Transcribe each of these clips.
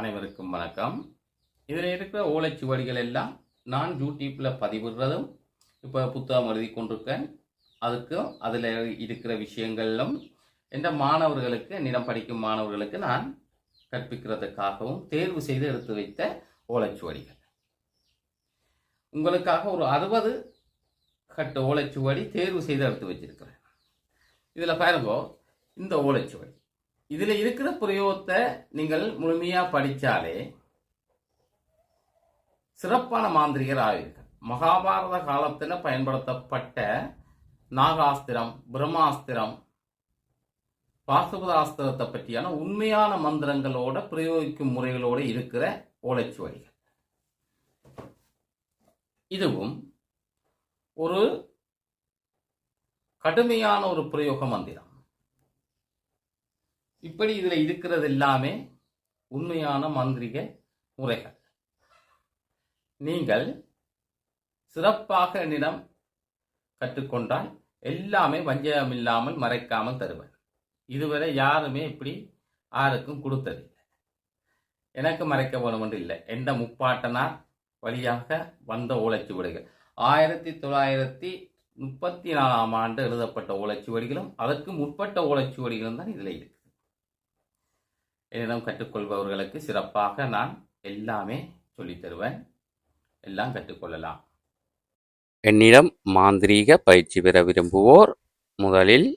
அனைவருக்கும் வணக்கம். இதில் இருக்கிற ஓலைச்சுவடிகள் எல்லாம் நான் யூடியூப்பில் பதிவிடுறதும் இப்போ புத்தகம் எழுதி கொண்டிருக்கேன். அதுக்கும் அதில் இருக்கிற விஷயங்களும் எந்த மாணவர்களுக்கு நிலம் படிக்கும் மாணவர்களுக்கு நான் கற்பிக்கிறதுக்காகவும் தேர்வு செய்து எடுத்து வைத்த ஓலைச்சுவடிகள். உங்களுக்காக ஒரு 60 கட்டு ஓலைச்சுவடி தேர்வு செய்து எடுத்து வச்சிருக்கிறேன். இதில் பாருங்க, இந்த ஓலைச்சுவடி இதில் இருக்கிற பிரயோகத்தை நீங்கள் முழுமையாக படித்தாலே சிறப்பான மாந்திரிகர் ஆவீர்கள். மகாபாரத காலத்தில் பயன்படுத்தப்பட்ட நாகாஸ்திரம், பிரம்மாஸ்திரம், பாசுபதாஸ்திரத்தை பற்றியான உண்மையான மந்திரங்களோட பிரயோகிக்கும் முறைகளோடு இருக்கிற ஓலைச்சுவடிகள். இதுவும் ஒரு கடுமையான ஒரு பிரயோக மந்திரம். இப்படி இதில் இருக்கிறது எல்லாமே உண்மையான மந்திரிக முறைகள். நீங்கள் சிறப்பாக என்னிடம் கற்றுக்கொண்டால் எல்லாமே வஞ்சகம் இல்லாமல் மறைக்காமல் தருவேன். இதுவரை யாருமே இப்படி யாருக்கும் கொடுத்ததில்லை. எனக்கு மறைக்க வேணும் என்று இல்லை. எந்த முப்பாட்டனார் வழியாக வந்த ஓலைச்சுவடிகள் 1934ஆம் ஆண்டு எழுதப்பட்ட ஓலைச்சுவடிகளும் அதற்கு முற்பட்ட ஓலைச்சுவடிகளும் தான் இதில் இருக்கு. என்னிடம் கற்றுக்கொள்பவர்களுக்கு சிறப்பாக நான் எல்லாமே சொல்லித் தருவேன். எல்லாம் கற்றுக்கொள்ளலாம். என்னிடம் மாந்திரீக பயிற்சி பெற விரும்புவோர் முதலில்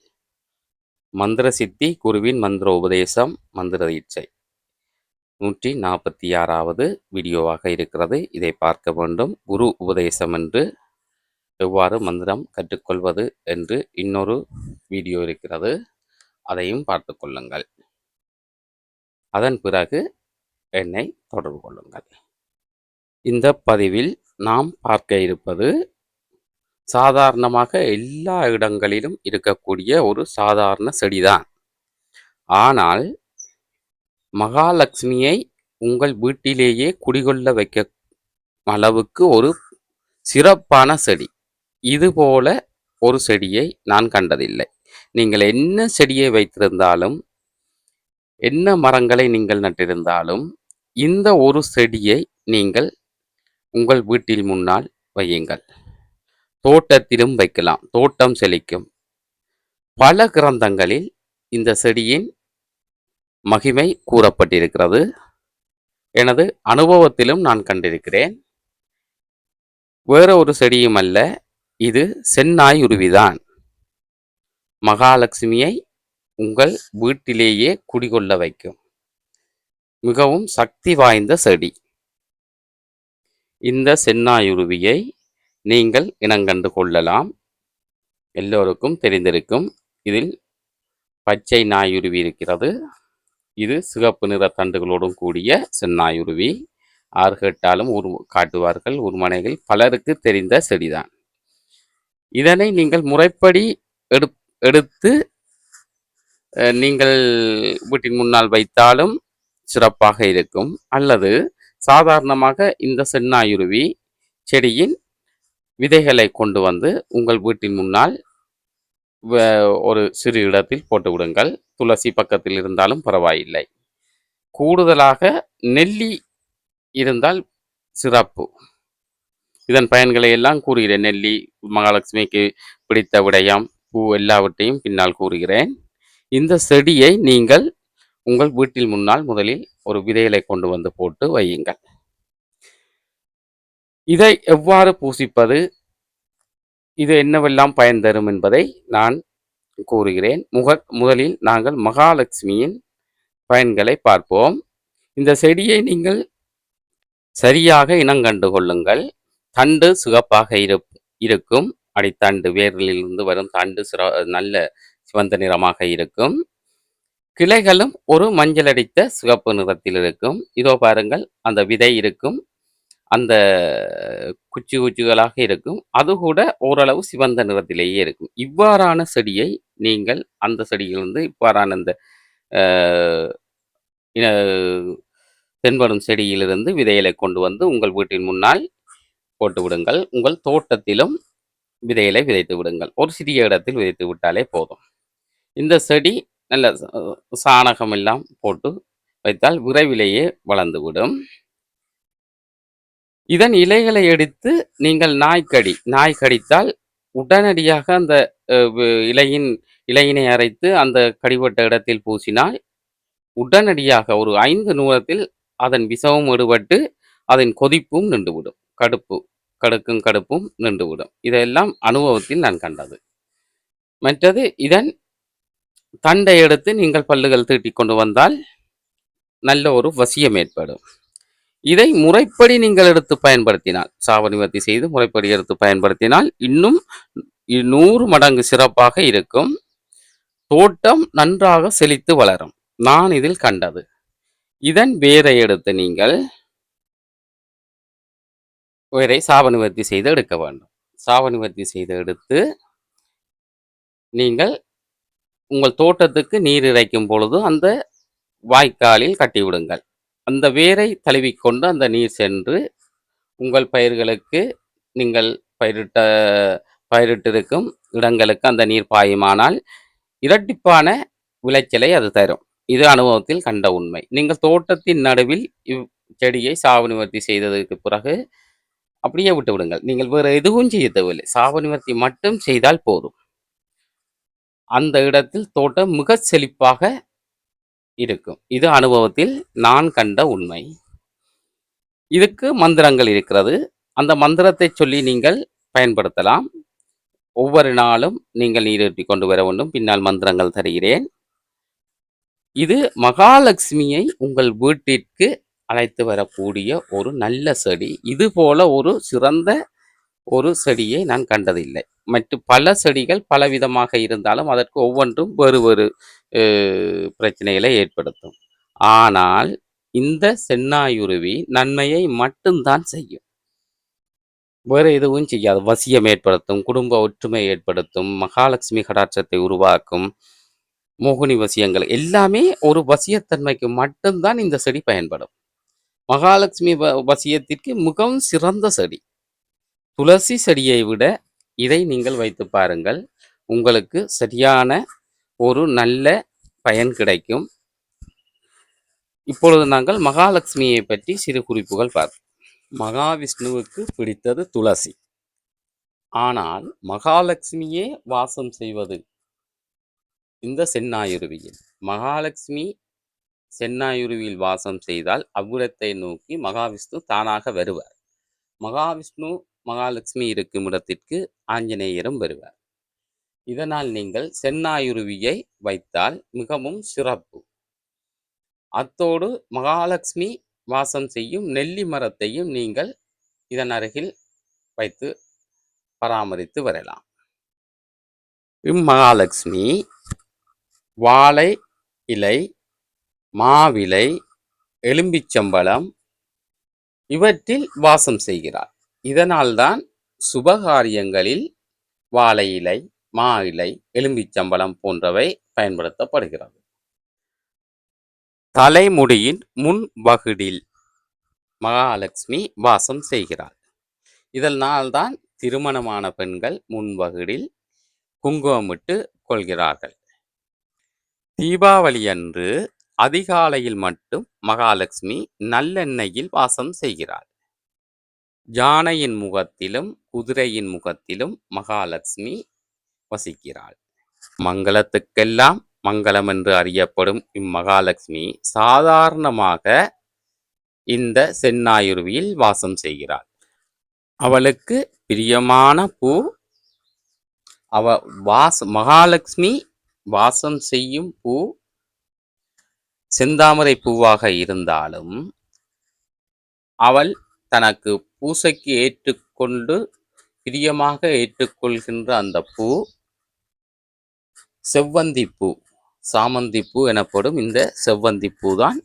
மந்திர சித்தி குருவின் மந்திர உபதேசம் மந்திர தீட்சை 146வது வீடியோவாக இருக்கிறது. இதை பார்க்க வேண்டும். குரு உபதேசம் என்று எவ்வாறு மந்திரம் கற்றுக்கொள்வது என்று இன்னொரு வீடியோ இருக்கிறது. அதையும் பார்த்து கொள்ளுங்கள். அதன் பிறகு என்னை தொடர்பு கொள்ளுங்கள். இந்த பதிவில் நாம் பார்க்க இருப்பது சாதாரணமாக எல்லா இடங்களிலும் இருக்கக்கூடிய ஒரு சாதாரண செடிதான். ஆனால் மகாலட்சுமியை உங்கள் வீட்டிலேயே குடிகொள்ள வைக்க அளவுக்கு ஒரு சிறப்பான செடி. இதுபோல ஒரு செடியை நான் கண்டதில்லை. நீங்கள் என்ன செடியை வைத்திருந்தாலும், என்ன மரங்களை நீங்கள் நட்டிருந்தாலும், இந்த ஒரு செடியை நீங்கள் உங்கள் வீட்டில் முன்னால் வையுங்கள். தோட்டத்திலும் வைக்கலாம். தோட்டம் செழிக்கும். பல கிரந்தங்களில் இந்த செடியின் மகிமை கூறப்பட்டிருக்கிறது. எனது அனுபவத்திலும் நான் கண்டிருக்கிறேன். வேற ஒரு செடியும் அல்ல, இது செந்நாயுருவிதான். மகாலட்சுமியை உங்கள் வீட்டிலேயே குடிகொள்ள வைக்கும் மிகவும் சக்தி வாய்ந்த செடி. இந்த செந்நாயுருவியை நீங்கள் இனங்கண்டு கொள்ளலாம். எல்லோருக்கும் தெரிந்திருக்கும். இதில் பச்சை நாயுருவி இருக்கிறது. இது சிகப்பு நிற தண்டுகளோடும் கூடிய செந்நாயுருவி. ஆறு கேட்டாலும் காட்டுவார்கள் உருமனைகள். பலருக்கு தெரிந்த செடிதான். இதனை நீங்கள் முறைப்படி எடுத்து நீங்கள் வீட்டின் முன்னால் வைத்தாலும் சிறப்பாக இருக்கும். அல்லது சாதாரணமாக இந்த செந்நாயுருவி செடியின் விதைகளை கொண்டு வந்து உங்கள் வீட்டின் முன்னால் ஒரு சிறு இடத்தில் போட்டு விடுங்கள். துளசி பக்கத்தில் இருந்தாலும் பரவாயில்லை. கூடுதலாக நெல்லி இருந்தால் சிறப்பு. இதன் பயன்களை எல்லாம் கூறுகிறேன். நெல்லி மகாலட்சுமிக்கு பிடித்த விடயம், பூ எல்லாவற்றையும் பின்னால் கூறுகிறேன். இந்த செடியை நீங்கள் உங்கள் வீட்டில் முன்னால் முதலில் ஒரு விதைகளை கொண்டு வந்து போட்டு வையுங்கள். இதை எவ்வாறு பூசிப்பது, இது என்னவெல்லாம் பயன் தரும் என்பதை நான் கூறுகிறேன். முதலில் நாங்கள் மகாலட்சுமியின் பயன்களை பார்ப்போம். இந்த செடியை நீங்கள் சரியாக இனங்கண்டு கொள்ளுங்கள். தண்டு சிவப்பாக இருக்கும். அடித்தண்டு வேரிலிருந்து வரும் தண்டு நல்ல சிவந்த நிறமாக இருக்கும். கிளைகளும் ஒரு மஞ்சள் அடித்த சிவப்பு நிறத்தில் இருக்கும். இதோ பாருங்கள், அந்த விதை இருக்கும். அந்த குச்சிகளாக இருக்கும். அது கூட ஓரளவு சிவந்த நிறத்திலேயே இருக்கும். இவ்வாறான செடியை நீங்கள் அந்த செடியிலிருந்து இவ்வாறான இந்த தென்படும் செடியிலிருந்து விதைகளை கொண்டு வந்து உங்கள் வீட்டின் முன்னால் போட்டு விடுங்கள். உங்கள் தோட்டத்திலும் விதைகளை விதைத்து விடுங்கள். ஒரு சிறிய இடத்தில் விதைத்து விட்டாலே போதும். இந்த செடி நல்ல சாணகம் எல்லாம் போட்டு வைத்தால் விரைவிலேயே வளர்ந்துவிடும். இதன் இலைகளை எடுத்து நீங்கள் நாய் கடித்தால் உடனடியாக அந்த இலையினை அரைத்து அந்த கடிபட்ட இடத்தில் பூசினால் உடனடியாக ஒரு 5 நிமிடத்தில் அதன் விஷமும் எடுபட்டு அதன் கொதிப்பும் நின்றுவிடும். கடுப்பும் நின்றுவிடும். இதெல்லாம் அனுபவத்தில் நான் கண்டது. மற்றது இதன் தண்டை எடுத்து நீங்கள் பல்லுகள் தீட்டிக் கொண்டு வந்தால் நல்ல ஒரு வசியம் ஏற்படும். இதை முறைப்படி நீங்கள் எடுத்து பயன்படுத்தினால், சாப நிவர்த்தி செய்து முறைப்படி எடுத்து பயன்படுத்தினால் இன்னும் 100 மடங்கு சிறப்பாக இருக்கும். தோட்டம் நன்றாக செழித்து வளரும். நான் இதில் கண்டது. இதன் வேரை எடுத்து நீங்கள் வேரை சாப நிவர்த்தி செய்து எடுக்க வேண்டும். சாப நிவர்த்தி செய்து எடுத்து நீங்கள் உங்கள் தோட்டத்துக்கு நீர் இறைக்கும் பொழுது அந்த வாய்க்காலில் கட்டிவிடுங்கள். அந்த வேரை தழுவிக்கொண்டு அந்த நீர் சென்று உங்கள் பயிர்களுக்கு நீங்கள் பயிரிட்டிருக்கும் இடங்களுக்கு அந்த நீர் பாயுமானால் இரட்டிப்பான விளைச்சலை அது தரும். இது அனுபவத்தில் கண்ட உண்மை. நீங்கள் தோட்டத்தின் நடுவில் செடியை சாப நிவர்த்தி செய்ததற்கு பிறகு அப்படியே விட்டு விடுங்கள். நீங்கள் வேறு எதுவும் செய்ய தேவையில்லை. சாப நிவர்த்தி மட்டும் செய்தால் போதும். அந்த இடத்தில் தோட்டம் மிக செழிப்பாக இருக்கும். இது அனுபவத்தில் நான் கண்ட உண்மை. இதுக்கு மந்திரங்கள் இருக்கிறது. அந்த மந்திரத்தை சொல்லி நீங்கள் பயன்படுத்தலாம். ஒவ்வொரு நாளும் நீங்கள் நீரேற்றி கொண்டு வர வேண்டும். பின்னால் மந்திரங்கள் தருகிறேன். இது மகாலட்சுமியை உங்கள் வீட்டிற்கு அழைத்து வரக்கூடிய ஒரு நல்ல செடி. இது போல ஒரு சிறந்த ஒரு செடியை நான் கண்டதில்லை. மற்ற பல செடிகள் பலவிதமாக இருந்தாலும் அதற்கு ஒவ்வொன்றும் வேறு பிரச்சனைகளை ஏற்படுத்தும். ஆனால் இந்த சென்னாயுருவி நன்மையை மட்டும்தான் செய்யும். வேறு எதுவும் செய்யாது. வசியம் ஏற்படுத்தும், குடும்ப ஒற்றுமை ஏற்படுத்தும், மகாலட்சுமி கடாட்சத்தை உருவாக்கும், மோகினி வசியங்கள் எல்லாமே ஒரு வசியத்தன்மைக்கு மட்டும்தான் இந்த செடி பயன்படும். மகாலட்சுமி வசியத்திற்கு மிகவும் சிறந்த செடி. துளசி செடியை விட இதை நீங்கள் வைத்து பாருங்கள். உங்களுக்கு சரியான ஒரு நல்ல பயன் கிடைக்கும். இப்பொழுது நாங்கள் மகாலட்சுமியை பற்றி சிறு குறிப்புகள் பார்ப்போம். மகாவிஷ்ணுவுக்கு பிடித்தது துளசி. ஆனால் மகாலட்சுமியே வாசம் செய்வது இந்த சென்னாயுருவியில். மகாலட்சுமி சென்னாயுருவியில் வாசம் செய்தால் அவ்விடத்தை நோக்கி மகாவிஷ்ணு தானாக வருவார். மகாவிஷ்ணு மகாலட்சுமி இருக்கும் இடத்திற்கு ஆஞ்சநேயரும் வருவார். இதனால் நீங்கள் சென்னாயுருவியை வைத்தால் மிகவும் சிறப்பு. அத்தோடு மகாலட்சுமி வாசம் செய்யும் நெல்லி மரத்தையும் நீங்கள் இதன் அருகில் வைத்து பராமரித்து வரலாம். இம்மகாலட்சுமி வாழை இலை, மாவிலை, எலும்பிச்சம்பழம் இவற்றில் வாசம் செய்கிறார். இதனால்தான் சுபகாரியங்களில் வாழை இலை, மா இலை, எலும்பிச்சம்பழம் போன்றவை பயன்படுத்தப்படுகிறது. தலைமுடியின் முன் வகுடில் மகாலட்சுமி வாசம் செய்கிறார். இதனால்தான் திருமணமான பெண்கள் முன்வகுடில் குங்குமமிட்டு கொள்கிறார்கள். தீபாவளி அன்று அதிகாலையில் மட்டும் மகாலட்சுமி நல்லெண்ணெயில் வாசம் செய்கிறார். யானையின் முகத்திலும் குதிரையின் முகத்திலும் மகாலட்சுமி வசிக்கிறாள். மங்களத்துக்கெல்லாம் மங்களம் என்று அறியப்படும் இம்மகாலட்சுமி சாதாரணமாக இந்த சென்னாயுருவியில் வாசம் செய்கிறாள். அவளுக்கு பிரியமான பூ மகாலட்சுமி வாசம் செய்யும் பூ செந்தாமரை பூவாக இருந்தாலும் அவள் தனக்கு பூசைக்கு ஏற்றுக்கொண்டு பிரியமாக ஏற்றுக்கொள்கின்ற அந்த பூ செவ்வந்தி பூ, சாமந்தி பூ எனப்படும் இந்த செவ்வந்தி பூதான்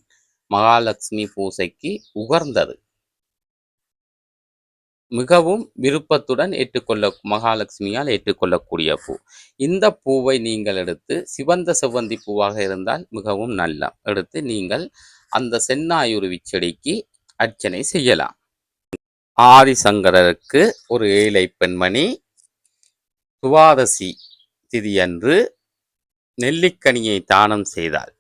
மகாலட்சுமி பூசைக்கு உகர்ந்தது. மிகவும் விருப்பத்துடன் மகாலட்சுமியால் ஏற்றுக்கொள்ளக்கூடிய பூ. இந்த பூவை நீங்கள் எடுத்து சிவந்த செவ்வந்தி பூவாக இருந்தால் மிகவும் நல்ல எடுத்து நீங்கள் அந்த சென்னாயுருவி செடிக்கு அர்ச்சனை செய்யலாம். ஆதிசங்கரருக்கு ஒரு ஏழை பெண்மணி துவாதசி திதியன்று நெல்லிக்கனியை தானம் செய்தாள்.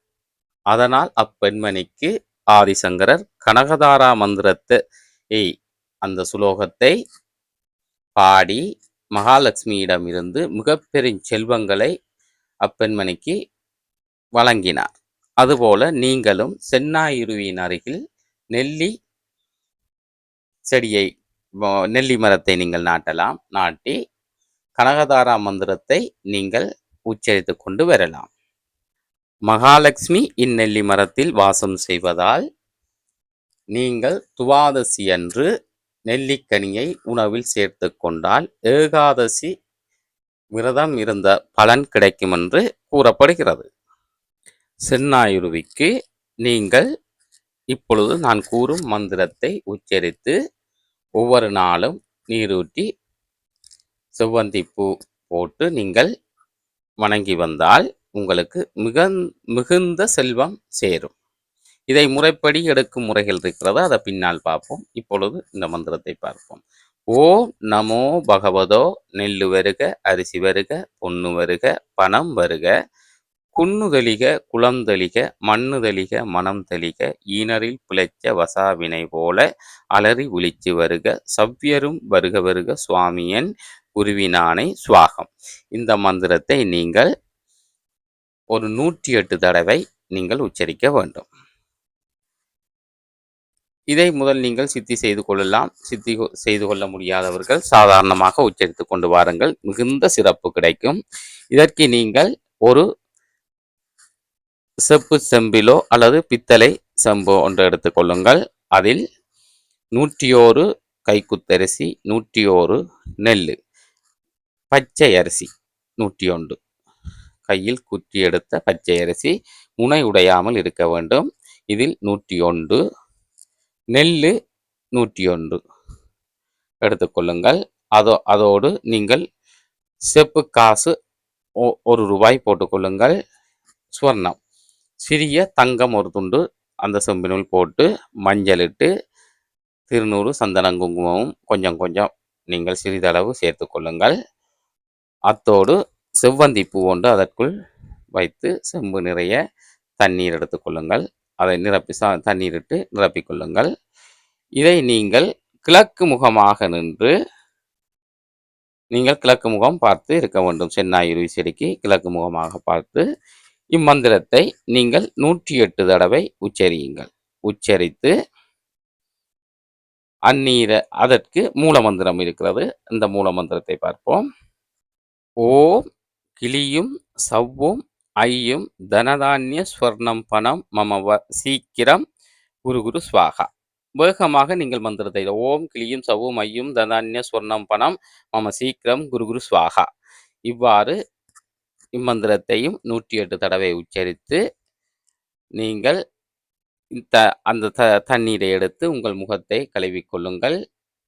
அதனால் அப்பெண்மணிக்கு ஆதிசங்கரர் கனகதாரா மந்திரத்தை அந்த சுலோகத்தை பாடி மகாலட்சுமியிடமிருந்து மிகப்பெரும் செல்வங்களை அப்பெண்மணிக்கு வழங்கினார். அதுபோல நீங்களும் சென்னாயுருவியின் அருகில் நெல்லி செடியை நெல்லி மரத்தை நீங்கள் நாட்டலாம். நாட்டி கனகதாரா மந்திரத்தை நீங்கள் உச்சரித்து கொண்டு வரலாம். மகாலட்சுமி இந்நெல்லி மரத்தில் வாசம் செய்வதால் நீங்கள் துவாதசி அன்று நெல்லிக்கனியை உணவில் சேர்த்து கொண்டால் ஏகாதசி விரதம் இருந்த பலன் கிடைக்கும் என்று கூறப்படுகிறது. சென்னாயுருவிக்கு நீங்கள் இப்பொழுது நான் கூறும் மந்திரத்தை உச்சரித்து ஒவ்வொரு நாளும் நீரூற்றி செவ்வந்தி பூ போட்டு நீங்கள் வணங்கி வந்தால் உங்களுக்கு மிகுந்த செல்வம் சேரும். இதை முறைப்படி எடுக்கும் முறைகள் இருக்கிறது, அதை பின்னால் பார்ப்போம். இப்பொழுது இந்த மந்திரத்தை பார்ப்போம். ஓம் நமோ பகவதோ நெல்லு வருக, அரிசி வருக, பொன்னு வருக, பணம் வருக, குன்னு தெளிக, குளம் தெளிக, மண்ணு தெளிக, மனம் தெளிக, ஈனரில் பிழைச்ச வசாவினை போல அலறி விழிச்சு வருக, சவ்யரும் வருக வருக சுவாமியன் குருவினானை சுவாகம். இந்த மந்திரத்தை நீங்கள் ஒரு 108 தடவை நீங்கள் உச்சரிக்க வேண்டும். இதை முதல் நீங்கள் சித்தி செய்து கொள்ளலாம். சித்தி செய்து கொள்ள முடியாதவர்கள் சாதாரணமாக உச்சரித்து கொண்டு வாருங்கள், மிகுந்த சிறப்பு கிடைக்கும். இதற்கு நீங்கள் ஒரு செப்பு செம்பிலோ அல்லது பித்தளை செம்போ ஒன்று எடுத்துக்கொள்ளுங்கள். அதில் 101 கைக்குத்தரிசி, 101 நெல், பச்சை அரிசி 101 கையில் குத்தி எடுத்த பச்சை அரிசி முனை உடையாமல் இருக்க வேண்டும். இதில் 101 நெல்லு 101 எடுத்துக்கொள்ளுங்கள். அதோடு நீங்கள் செப்பு காசு 1 ரூபாய் போட்டுக்கொள்ளுங்கள். சுவர்ணம் சிறிய தங்கம் ஒரு துண்டு அந்த செம்பினுள் போட்டு மஞ்சளிட்டு திருநூறு சந்தனம் குங்குமமும் கொஞ்சம் கொஞ்சம் நீங்கள் சிறிதளவு சேர்த்து கொள்ளுங்கள். அத்தோடு செவ்வந்தி பூ ஒன்று அதற்குள் வைத்து செம்பு நிறைய தண்ணீர் எடுத்துக்கொள்ளுங்கள். அதை நிரப்பி தண்ணீரிட்டு நிரப்பிக்கொள்ளுங்கள். இதை நீங்கள் கிழக்கு முகமாக நின்று நீங்கள் கிழக்கு முகம் பார்த்து இருக்க வேண்டும். சென்னாயுருவி செடிக்கு கிழக்கு முகமாக பார்த்து இம்மந்திரத்தை நீங்கள் 108 தடவை உச்சரியுங்கள். உச்சரித்து அதற்கு மூல மந்திரம் இருக்கிறது. இந்த மூல மந்திரத்தை பார்ப்போம். ஓம் கிளியும் சவ்வும் ஐயும் தனதானிய ஸ்வர்ணம் பணம் மம சீக்கிரம் குரு குரு ஸ்வாகா. வேகமாக நீங்கள் மந்திரத்தை ஓம் கிளியும் சவ்வும் ஐயும் தனதானிய ஸ்வர்ணம் பணம் மம சீக்கிரம் குரு குரு ஸ்வாகா இவ்வாறு இம்மந்திரத்தையும் 108 தடவை உச்சரித்து நீங்கள் அந்த தண்ணீரை எடுத்து உங்கள் முகத்தை கழுவிக்கொள்ளுங்கள்.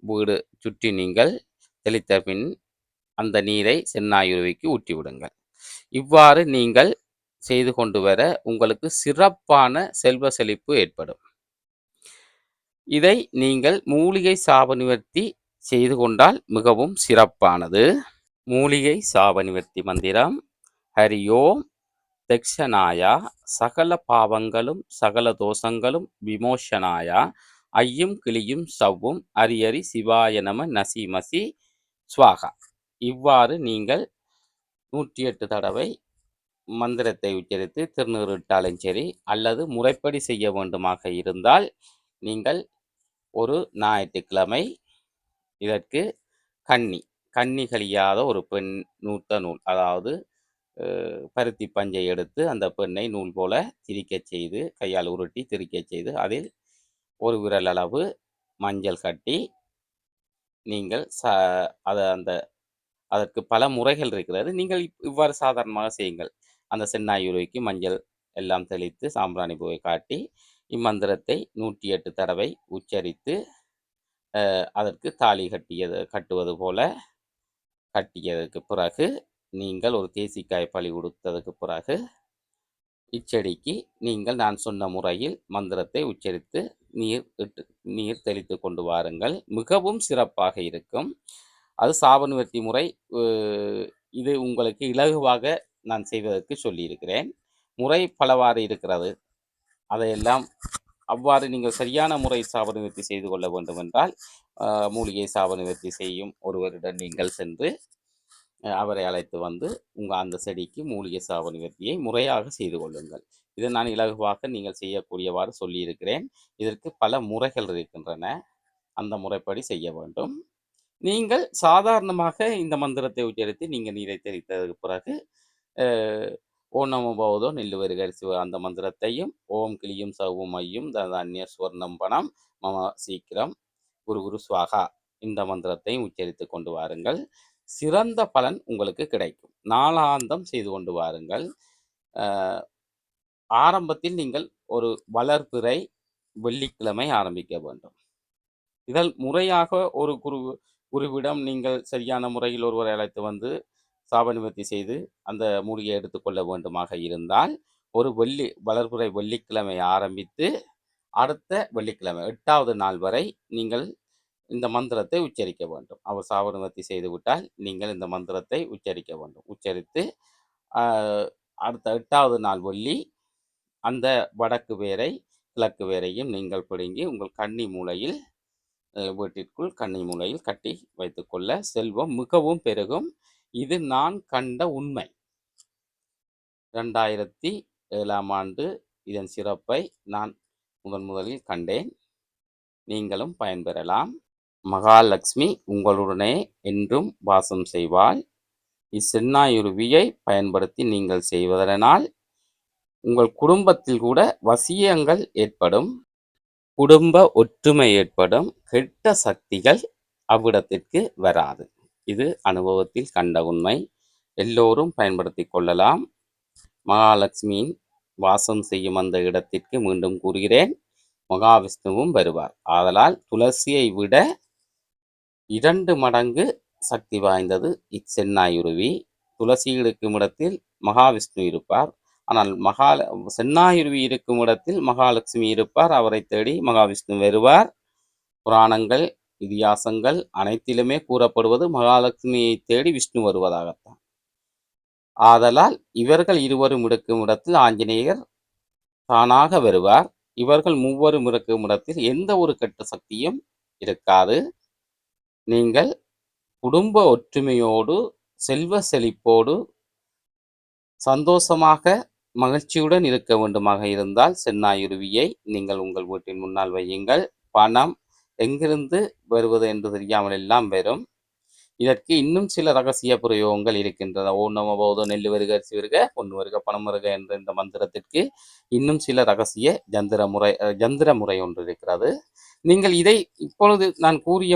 வீடு சுற்றி நீங்கள் தெளித்த பின் அந்த நீரை சென்னாயுருவிக்கு ஊற்றிவிடுங்கள். இவ்வாறு நீங்கள் செய்து கொண்டு வர உங்களுக்கு சிறப்பான செல்வ செழிப்பு ஏற்படும். இதை நீங்கள் மூலிகை சாப நிவர்த்தி செய்து கொண்டால் மிகவும் சிறப்பானது. மூலிகை சாப நிவர்த்தி மந்திரம். ஹரியோம் தக்ஷனாயா சகல பாவங்களும் சகல தோஷங்களும் விமோசனாயா ஐயும் கிளியும் சவ்வும் அரியரி சிவாய நம நசிமசி ஸ்வாகா. இவ்வாறு நீங்கள் 108 தடவை மந்திரத்தை உச்சரித்து திருநீரிட்டாலும் சரி, அல்லது முறைப்படி செய்ய வேண்டுமாக இருந்தால் நீங்கள் ஒரு ஞாயிற்றுக்கிழமை இதற்கு கன்னி கழியாத ஒரு பெண் நூத்த நூல், அதாவது பருத்தி பஞ்சை எடுத்து அந்த பெண்ணை நூல் போல திரிக்க செய்து கையால் உருட்டி திரிக்க செய்து அதில் ஒரு விரல் அளவு மஞ்சள் கட்டி நீங்கள் அதற்கு பல முறைகள் இருக்கிறது. நீங்கள் இவ்வாறு சாதாரணமாக செய்யுங்கள். அந்த சென்னாயுருவிக்கு மஞ்சள் எல்லாம் தெளித்து சாம்பிராணி பூவை காட்டி இம்மந்திரத்தை 108 தடவை உச்சரித்து அதற்கு தாலி கட்டுவது போல கட்டியதற்கு பிறகு நீங்கள் ஒரு தேசிக்காய் பழி கொடுத்ததுக்கு பிறகு இச்செடிக்கு நீங்கள் நான் சொன்ன முறையில் மந்திரத்தை உச்சரித்து நீர் தெளித்து கொண்டு வாருங்கள். மிகவும் சிறப்பாக இருக்கும். அது சாப நிவர்த்தி முறை. இது உங்களுக்கு இலகுவாக நான் செய்வதற்கு சொல்லியிருக்கிறேன். முறை பலவாறு இருக்கிறது. அதையெல்லாம் அவ்வாறு நீங்கள் சரியான முறை சாப நிவர்த்தி செய்து கொள்ள வேண்டும் என்றால் மூலிகை சாப நிவர்த்தி செய்யும் ஒருவரிடம் நீங்கள் சென்று அவரை அழைத்து வந்து அந்த செடிக்கு மூலிகை சாப நிவர்த்தியை முறையாக செய்து கொள்ளுங்கள். இதை நான் இலகுவாக நீங்கள் செய்யக்கூடியவாறு சொல்லியிருக்கிறேன். இதற்கு பல முறைகள் இருக்கின்றன. அந்த முறைப்படி செய்ய வேண்டும். நீங்கள் சாதாரணமாக இந்த மந்திரத்தை உச்சரித்து நீங்கள் நீரை தெளித்ததற்கு பிறகு ஓம் நமோ பவதோ நெல்லுவருகரிசி அந்த மந்திரத்தையும் ஓம் கிளியும் சவும் ஐயும் தன்ய சுவர்ணம் பணம் மம சீக்கிரம் குரு குரு சுவாகா இந்த மந்திரத்தையும் உச்சரித்து கொண்டு வாருங்கள். சிறந்த பலன் உங்களுக்கு கிடைக்கும். நாளாந்தம் செய்து கொண்டு வாருங்கள். ஆரம்பத்தில் நீங்கள் ஒரு வளர்பிறை வெள்ளிக்கிழமை ஆரம்பிக்க வேண்டும். இதில் முறையாக ஒரு குருவிடம் நீங்கள் சரியான முறையில் ஒருவரை அழைத்து வந்து சாப நிவர்த்தி செய்து அந்த மூலிகையை எடுத்துக்கொள்ள வேண்டுமாக இருந்தால் ஒரு வளர்பிறை வெள்ளிக்கிழமை ஆரம்பித்து அடுத்த வெள்ளிக்கிழமை 8வது நாள் வரை நீங்கள் இந்த மந்திரத்தை உச்சரிக்க வேண்டும். அவர் சாப நிவர்த்தி செய்து விட்டால் நீங்கள் இந்த மந்திரத்தை உச்சரிக்க வேண்டும். உச்சரித்து அடுத்த 8வது நாள் வெள்ளி அந்த வடக்கு வேரை கிழக்கு வேரையும் நீங்கள் பிடுங்கி உங்கள் கன்னி மூலையில் வீட்டிற்குள் கன்னி மூலையில் கட்டி வைத்துக்கொள்ள செல்வம் மிகவும் பெருகும். இது நான் கண்ட உண்மை. 2007ஆம் ஆண்டு இதன் சிறப்பை நான் முதலில் கண்டேன். நீங்களும் பயன்பெறலாம். மகாலட்சுமி உங்களுடனே என்றும் வாசம் செய்வாள். இச்சென்னாயுருவியை பயன்படுத்தி நீங்கள் செய்வதனால் உங்கள் குடும்பத்தில் கூட வசியங்கள் ஏற்படும், குடும்ப ஒற்றுமை ஏற்படும், கெட்ட சக்திகள் அவ்விடத்திற்கு வராது. இது அனுபவத்தில் கண்ட உண்மை. எல்லோரும் பயன்படுத்தி கொள்ளலாம். மகாலட்சுமியின் வாசம் செய்யும் அந்த இடத்திற்கு மீண்டும் கூறுகிறேன், மகாவிஷ்ணுவும் வருவார். ஆதலால் துளசியை விட 2 மடங்கு சக்தி வாய்ந்தது இச்சென்னாயுருவி. துளசி இருக்கும் இடத்தில் மகாவிஷ்ணு இருப்பார். ஆனால் சென்னாயுருவி இருக்கும் இடத்தில் மகாலட்சுமி இருப்பார். அவரை தேடி மகாவிஷ்ணு வருவார். புராணங்கள் இதிகாசங்கள் அனைத்திலுமே கூறப்படுவது மகாலட்சுமியை தேடி விஷ்ணு வருவதாகத்தான். ஆதலால் இவர்கள் இருவரும் இருக்கும் இடத்தில் ஆஞ்சநேயர் தானாக வருவார். இவர்கள் மூவரும் இருக்கும் இடத்தில் எந்த ஒரு கெட்ட சக்தியும் இருக்காது. நீங்கள் குடும்ப ஒற்றுமையோடு செல்வ செழிப்போடு சந்தோஷமாக மகிழ்ச்சியுடன் இருக்க வேண்டுமாக இருந்தால் சென்னாயுருவியை நீங்கள் உங்கள் வீட்டின் முன்னால் வையுங்கள். பணம் எங்கிருந்து வருவது என்று தெரியாமல் எல்லாம் வரும். இதற்கு இன்னும் சில ரகசிய பிரயோகங்கள் இருக்கின்றன. ஓம் நமோ பவதோ நெல்லு வருக அரிசி வருக பொண்ணு வருக பணம் வருக என்ற இந்த மந்திரத்திற்கு இன்னும் சில ரகசிய ஜந்திர முறை ஒன்று இருக்கிறது. நீங்கள் இதை இப்பொழுது நான் கூறிய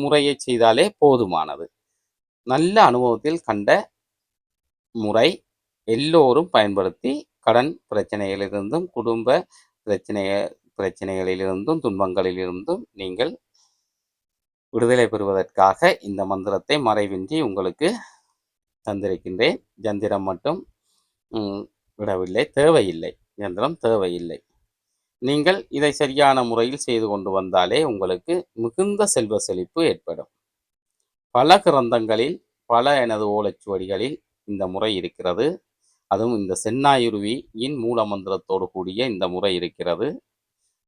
முறையை செய்தாலே போதுமானது. நல்ல அனுபவத்தில் கண்ட முறை. எல்லோரும் பயன்படுத்தி கடன் பிரச்சனைகளிலிருந்தும் குடும்ப பிரச்சனைகளிலிருந்தும் துன்பங்களிலிருந்தும் நீங்கள் விடுதலை பெறுவதற்காக இந்த மந்திரத்தை மறைவின்றி உங்களுக்கு தந்திருக்கின்றேன். ஜந்திரம் மட்டும் விடவில்லை, தேவையில்லை. ஜந்திரம் தேவையில்லை. நீங்கள் இதை சரியான முறையில் செய்து கொண்டு வந்தாலே உங்களுக்கு மிகுந்த செல்வ செழிப்பு ஏற்படும். பல கிரந்தங்களில் பல எனது ஓலைச்சுவடிகளில் இந்த முறை இருக்கிறது. அதுவும் இந்த சென்னாயுருவியின் மூல மந்திரத்தோடு கூடிய இந்த முறை இருக்கிறது.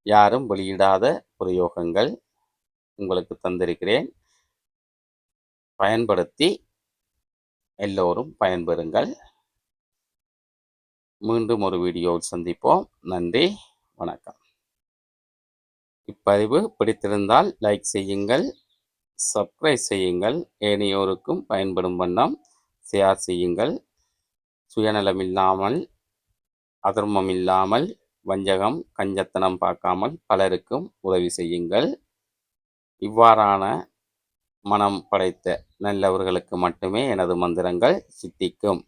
யாரும் வெளியிடாத பிரயோகங்கள் உங்களுக்கு தந்திருக்கிறேன். பயன்படுத்தி எல்லோரும் பயன்பெறுங்கள். மீண்டும் ஒரு வீடியோவில் சந்திப்போம். நன்றி, வணக்கம். இப்பதிவு பிடித்திருந்தால் லைக் செய்யுங்கள், சப்ஸ்கிரைப் செய்யுங்கள், ஏனையோருக்கும் பயன்படும் வண்ணம் ஷேர் செய்யுங்கள். சுயநலமில்லாமல், அதர்மம் இல்லாமல், வஞ்சகம் கஞ்சத்தனம் பார்க்காமல் பலருக்கும் உதவி செய்யுங்கள். இவ்வாறான மனம் படைத்த நல்லவர்களுக்கு மட்டுமே எனது மந்திரங்கள் சித்திக்கும்.